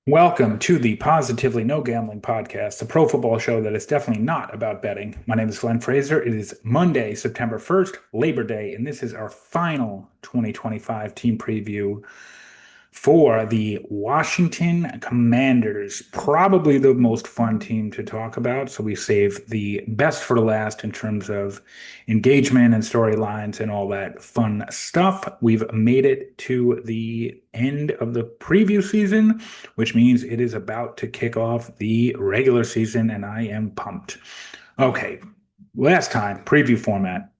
Welcome to the Positively No Gambling Podcast, a pro football show that is definitely not about betting. My name is Glenn Fraser. It is Monday, September 1st, Labor Day, and this is our final 2025 team preview for the Washington Commanders. Probably the most fun team to talk about. So we saved the best for last in terms of engagement and storylines and all that fun stuff. We've made it to the end of the preview season, which means it is about to kick off the regular season, and I am pumped. Okay, last time, preview format.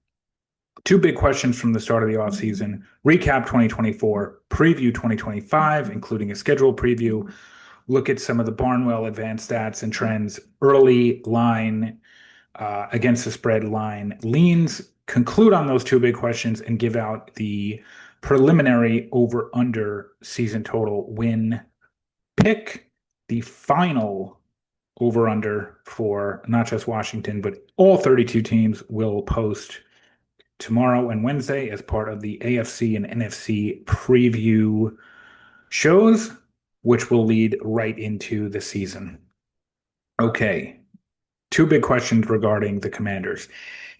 Two big questions from the start of the offseason. Recap 2024, preview 2025, including a schedule preview. Look at some of the Barnwell advanced stats and trends, early line against the spread line leans. Conclude on those two big questions and give out the preliminary over under season total win pick. The final over under for not just Washington, but all 32 teams will post tomorrow and Wednesday as part of the AFC and NFC preview shows, which will lead right into the season. Okay, two big questions regarding the Commanders.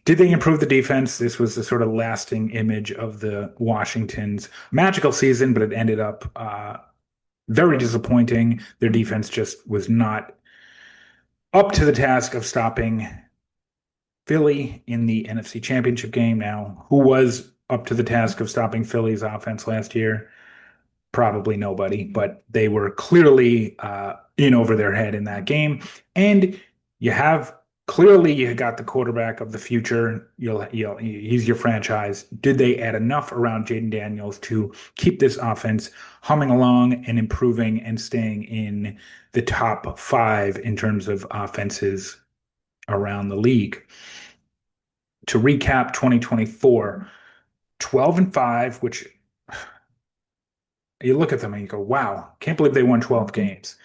Did they improve the defense? This was the sort of lasting image of the Washington's magical season, but it ended up very disappointing. Their defense just was not up to the task of stopping Philly in the NFC Championship game. Now, who was up to the task of stopping Philly's offense last year? Probably nobody, but they were clearly in over their head in that game. And you have clearly you got the quarterback of the future. He's your franchise. Did they add enough around Jaden Daniels to keep this offense humming along and improving and staying in the top five in terms of offenses around the league? To recap 2024, 12-5, which you look at them and you go, wow, can't believe they won 12 games,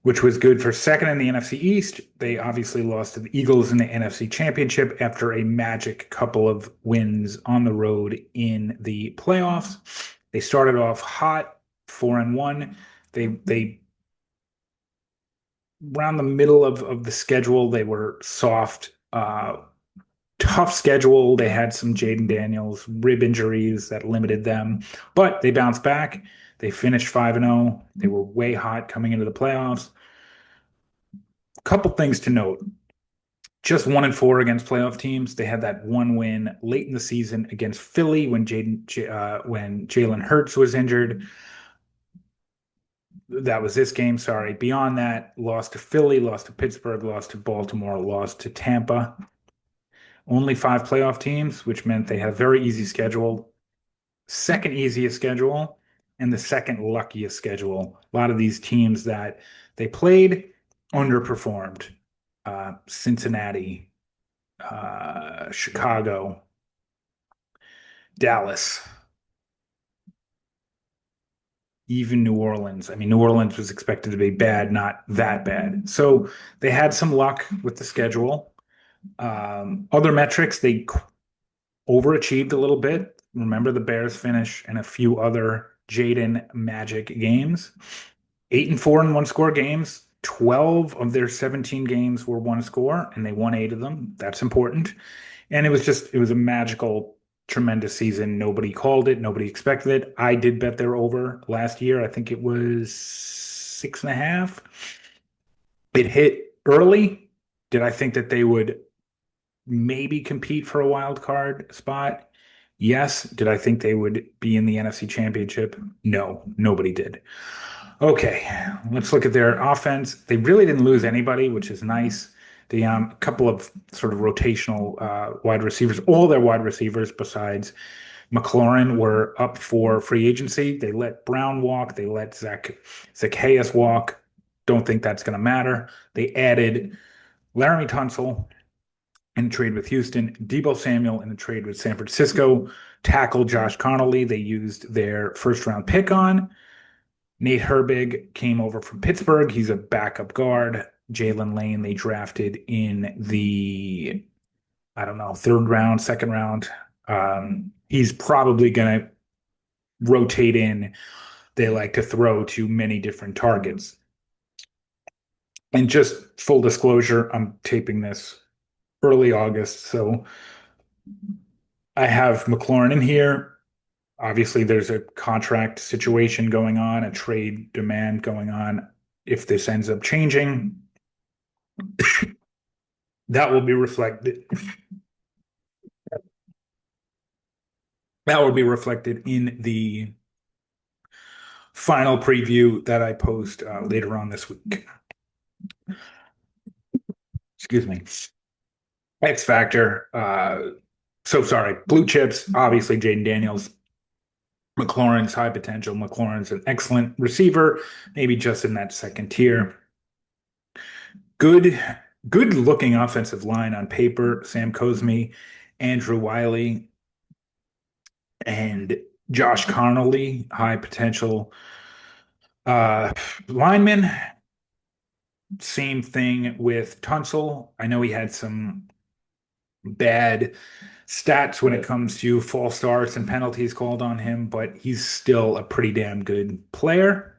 which was good for second in the NFC East. They obviously lost to the Eagles in the NFC Championship after a magic couple of wins on the road in the playoffs. They started off hot, 4-1. They around the middle of the schedule, they were soft. Tough schedule. They had some Jaden Daniels rib injuries that limited them, but they bounced back. They finished 5-0. They were way hot coming into the playoffs. Couple things to note. Just 1-4 against playoff teams. They had that one win late in the season against Philly when Jalen Hurts was injured. That was this game, sorry. Beyond that, lost to Philly, lost to Pittsburgh, lost to Baltimore, lost to Tampa. Only five playoff teams, which meant they had a very easy schedule, second easiest schedule, and the second luckiest schedule. A lot of these teams that they played underperformed. Cincinnati, Chicago, Dallas, even New Orleans. I mean, New Orleans was expected to be bad, not that bad. So they had some luck with the schedule. Other metrics, they overachieved a little bit. Remember the Bears finish and a few other Jaden Magic games. 8-4 in one score games. 12 of their 17 games were one score, and they won eight of them. That's important. And it was a magical, tremendous season. Nobody called it. Nobody expected it. I did bet they're over last year. I think it was 6.5. It hit early. Did I think that they would maybe compete for a wild card spot? Yes. Did I think they would be in the NFC Championship? No, nobody did. Okay, let's look at their offense. They really didn't lose anybody, which is nice. The couple of sort of rotational wide receivers, all their wide receivers besides McLaurin were up for free agency. They let Brown walk. They let Zacchaeus walk. Don't think that's going to matter. They added Laramie Tunsil in a trade with Houston, Deebo Samuel in a trade with San Francisco, tackle Josh Connolly. They used their first round pick on. Nate Herbig came over from Pittsburgh. He's a backup guard. Jalen Lane, they drafted in the, I don't know, third round, second round. He's probably going to rotate in. They like to throw to many different targets. And just full disclosure, I'm taping this early August, so I have McLaurin in here. Obviously, there's a contract situation going on, a trade demand going on. If this ends up changing, that will be reflected. That will be reflected in the final preview that I post later on this week. Excuse me. X Factor. So sorry. Blue chips. Obviously, Jaden Daniels. McLaurin's high potential. McLaurin's an excellent receiver, maybe just in that second tier. Good, good looking offensive line on paper. Sam Cosmi, Andrew Wiley, and Josh Connolly, high potential uh, lineman. Same thing with Tunsil. I know he had some bad stats when it comes to false starts and penalties called on him, but he's still a pretty damn good player.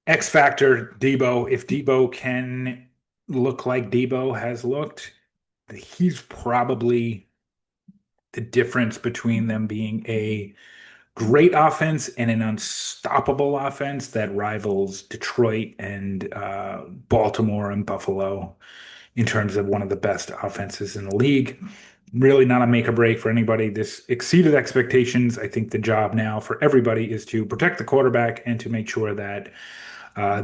X Factor, Debo. If Debo can look like Debo has looked, he's probably the difference between them being a great offense and an unstoppable offense that rivals Detroit and Baltimore and Buffalo in terms of one of the best offenses in the league. Really not a make or break for anybody. This exceeded expectations. I think the job now for everybody is to protect the quarterback and to make sure that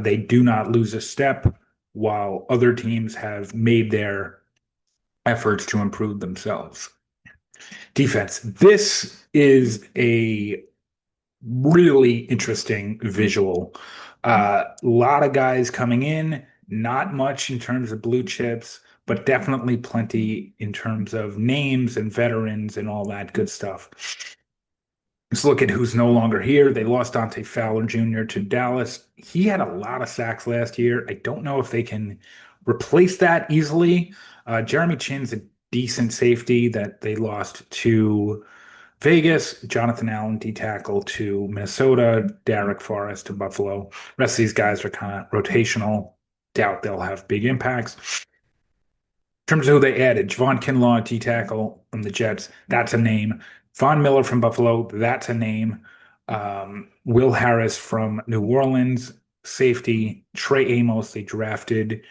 they do not lose a step while other teams have made their efforts to improve themselves. Defense. This is a really interesting visual. A lot of guys coming in, not much in terms of blue chips, but definitely plenty in terms of names and veterans and all that good stuff. Let's look at who's no longer here. They lost Dante Fowler Jr. to Dallas. He had a lot of sacks last year. I don't know if they can replace that easily. Jeremy Chinn's a decent safety that they lost to Vegas. Jonathan Allen, D tackle to Minnesota. Derek Forrest to Buffalo. Rest of these guys are kind of rotational. Doubt they'll have big impacts. In terms of who they added, Javon Kinlaw, D tackle from the Jets. That's a name. Von Miller from Buffalo. That's a name. Will Harris from New Orleans, safety. Trey Amos, they drafted.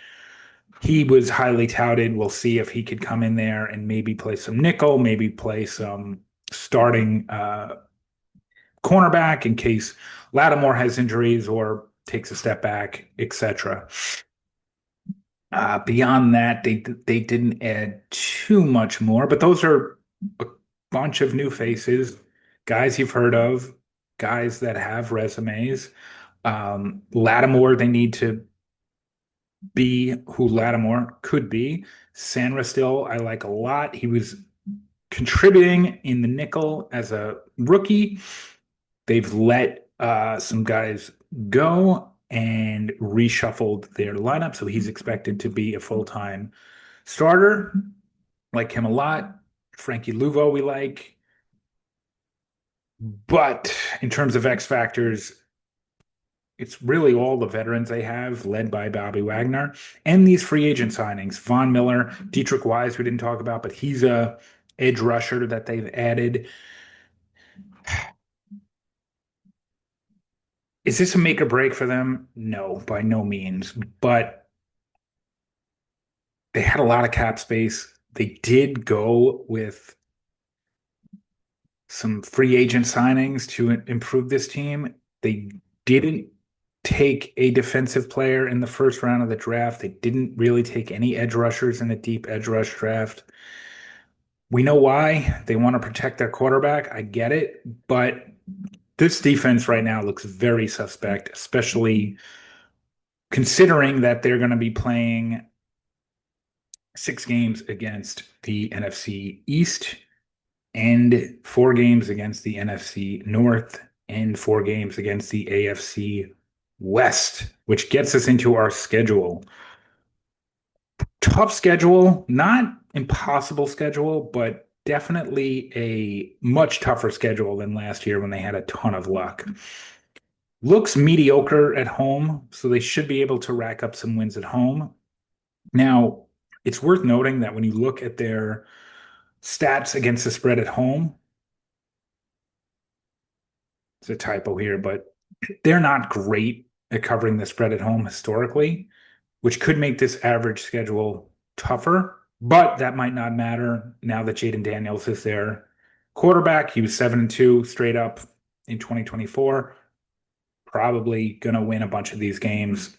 He was highly touted. We'll see if he could come in there and maybe play some nickel, maybe play some starting cornerback in case Lattimore has injuries or takes a step back, etc. Beyond that, they didn't add too much more, but those are a bunch of new faces, guys you've heard of, guys that have resumes. Lattimore, they need to be who Lattimore could be. Sandra still, I like a lot. He was contributing in the nickel as a rookie. They've let some guys go and reshuffled their lineup, so he's expected to be a full-time starter. Like him a lot. Frankie Luvo, we like. But in terms of X factors, it's really all the veterans they have, led by Bobby Wagner, and these free agent signings. Von Miller, Dietrich Wise, we didn't talk about, but he's a edge rusher that they've added. Is this a make or break for them? No, by no means. But they had a lot of cap space. They did go with some free agent signings to improve this team. They didn't take a defensive player in the first round of the draft. They didn't really take any edge rushers in a deep edge rush draft. We know why. They want to protect their quarterback. I get it. But this defense right now looks very suspect, especially considering that they're going to be playing 6 games against the NFC East and 4 games against the NFC North and 4 games against the AFC West, which gets us into our schedule. Tough schedule, not impossible schedule, but definitely a much tougher schedule than last year when they had a ton of luck. Looks mediocre at home, so they should be able to rack up some wins at home. Now, it's worth noting that when you look at their stats against the spread at home, it's a typo here, but they're not great at covering the spread at home historically, which could make this average schedule tougher, but that might not matter now that Jaden Daniels is their quarterback. He was 7-2 straight up in 2024. Probably going to win a bunch of these games.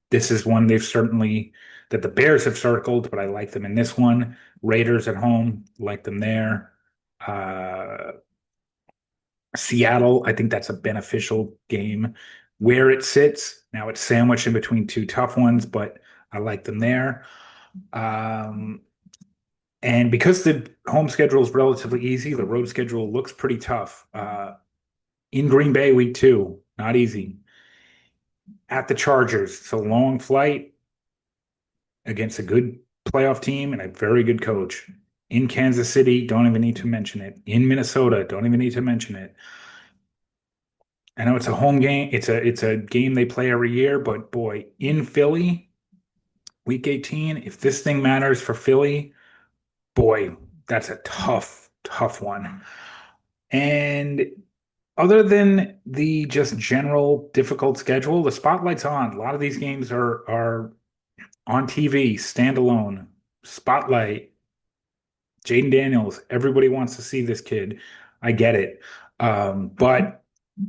This is one they've certainly that the Bears have circled, but I like them in this one. Raiders at home, like them there. Uh, Seattle, I think that's a beneficial game where it sits. Now it's sandwiched in between two tough ones, but I like them there. Um, and because the home schedule is relatively easy, the road schedule looks pretty tough. In Green Bay, week two, not easy. At the Chargers, it's a long flight against a good playoff team and a very good coach. In Kansas City, don't even need to mention it. In Minnesota, don't even need to mention it. I know it's a home game. It's a game they play every year, but boy, in Philly, week 18, if this thing matters for Philly, boy, that's a tough, tough one. And other than the just general difficult schedule, the spotlight's on. A lot of these games are on TV, standalone, spotlight, Jaden Daniels. Everybody wants to see this kid. I get it. But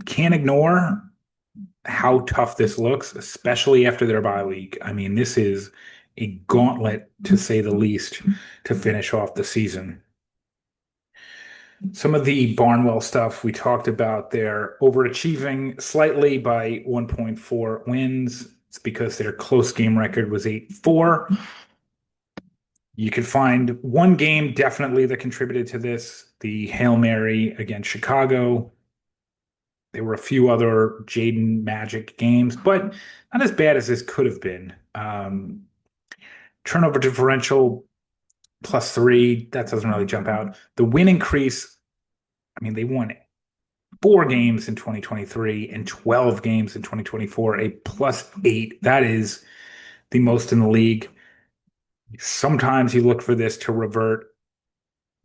can't ignore how tough this looks, especially after their bye week. I mean, this is a gauntlet to say the least to finish off the season. Some of the Barnwell stuff we talked about, they're overachieving slightly by 1.4 wins. It's because their close game record was 8-4. You could find one game definitely that contributed to this, the Hail Mary against Chicago. There were a few other Jaden Magic games, but not as bad as this could have been. Turnover differential +3, that doesn't really jump out. The win increase, I mean, they won 4 games in 2023 and 12 games in 2024, a +8. That is the most in the league. Sometimes you look for this to revert.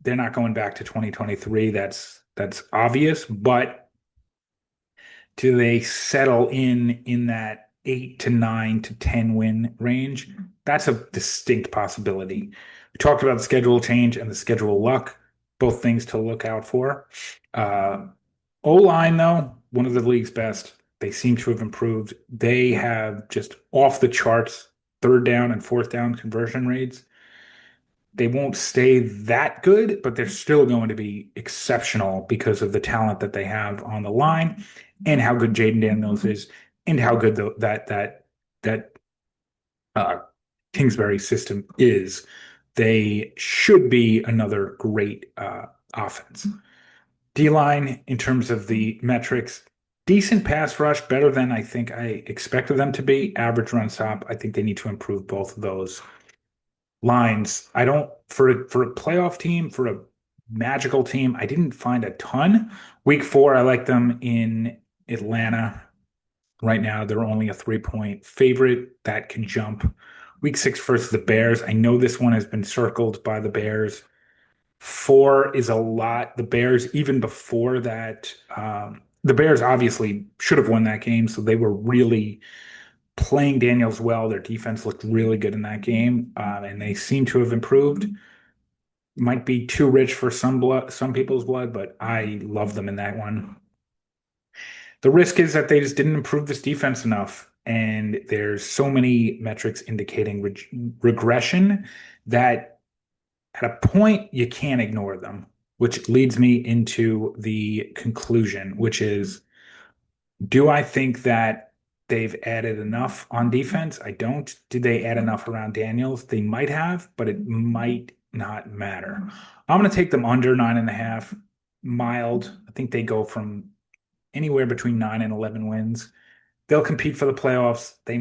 They're not going back to 2023. That's obvious, but do they settle in that 8 to 9 to 10 win range? That's a distinct possibility. We talked about the schedule change and the schedule luck, both things to look out for. O-line, though, one of the league's best. They seem to have improved. They have just off the charts third down and fourth down conversion rates. They won't stay that good, but they're still going to be exceptional because of the talent that they have on the line and how good Jaden Daniels is and how good that uh, Kingsbury system is. They should be another great offense. D-line, in terms of the metrics, decent pass rush, better than I think I expected them to be. Average run stop, I think they need to improve both of those lines. I don't for a playoff team, for a magical team, I didn't find a ton. Week 4, I like them in Atlanta. Right now, they're only a 3-point favorite. That can jump. Week 6 versus the Bears. I know this one has been circled by the Bears. 4 is a lot. The Bears, even before that, the Bears obviously should have won that game, so they were really playing Daniels well. Their defense looked really good in that game, and they seem to have improved. Might be too rich for some people's blood, but I love them in that one. The risk is that they just didn't improve this defense enough, and there's so many metrics indicating regression that at a point you can't ignore them, which leads me into the conclusion, which is, do I think that they've added enough on defense? I don't. Did they add enough around Daniels? They might have, but it might not matter. I'm going to take them under 9.5, mild. I think they go from anywhere between 9 and 11 wins. They'll compete for the playoffs. They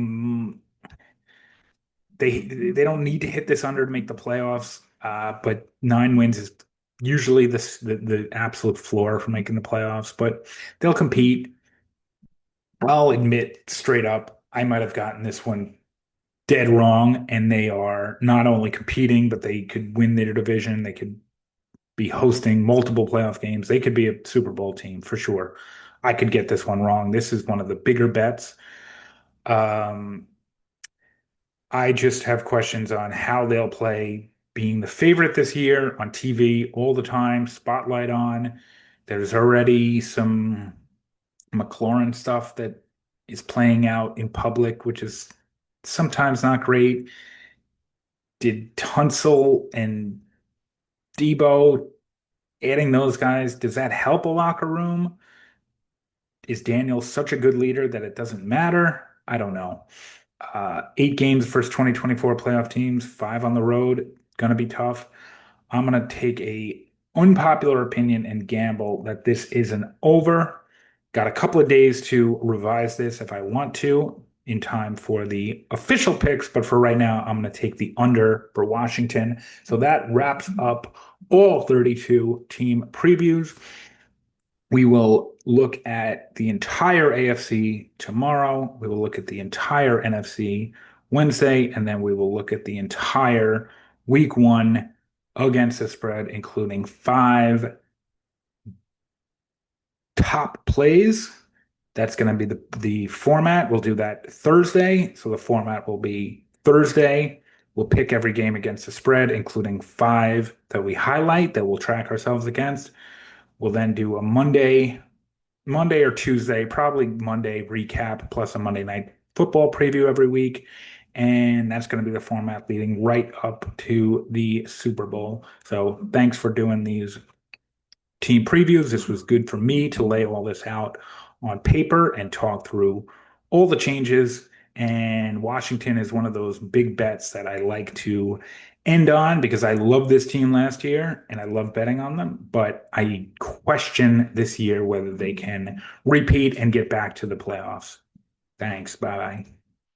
don't need to hit this under to make the playoffs, but 9 wins is usually the absolute floor for making the playoffs. But they'll compete. I'll admit straight up, I might have gotten this one dead wrong, and they are not only competing, but they could win their division. They could be hosting multiple playoff games. They could be a Super Bowl team for sure. I could get this one wrong. This is one of the bigger bets. Um, I just have questions on how they'll play being the favorite this year on TV all the time, spotlight on. There's already some McLaurin stuff that is playing out in public, which is sometimes not great. Did Tunsil and Debo, adding those guys, does that help a locker room? Is Daniel such a good leader that it doesn't matter? I don't know. 8 games versus 2024 playoff teams, five on the road, gonna be tough. I'm gonna take a unpopular opinion and gamble that this is an over. Got a couple of days to revise this if I want to in time for the official picks, but for right now, I'm gonna take the under for Washington. So that wraps up all 32 team previews. We will look at the entire AFC tomorrow. We will look at the entire NFC Wednesday, and then we will look at the entire week one against the spread, including five top plays. That's going to be the format. We'll do that Thursday. So the format will be Thursday. We'll pick every game against the spread, including five that we highlight that we'll track ourselves against. We'll then do a Monday or Tuesday, probably Monday recap plus a Monday night football preview every week. And that's going to be the format leading right up to the Super Bowl. So thanks for doing these team previews. This was good for me to lay all this out on paper and talk through all the changes. And Washington is one of those big bets that I like to end on because I love this team last year and I love betting on them. But I question this year whether they can repeat and get back to the playoffs. Thanks. Bye.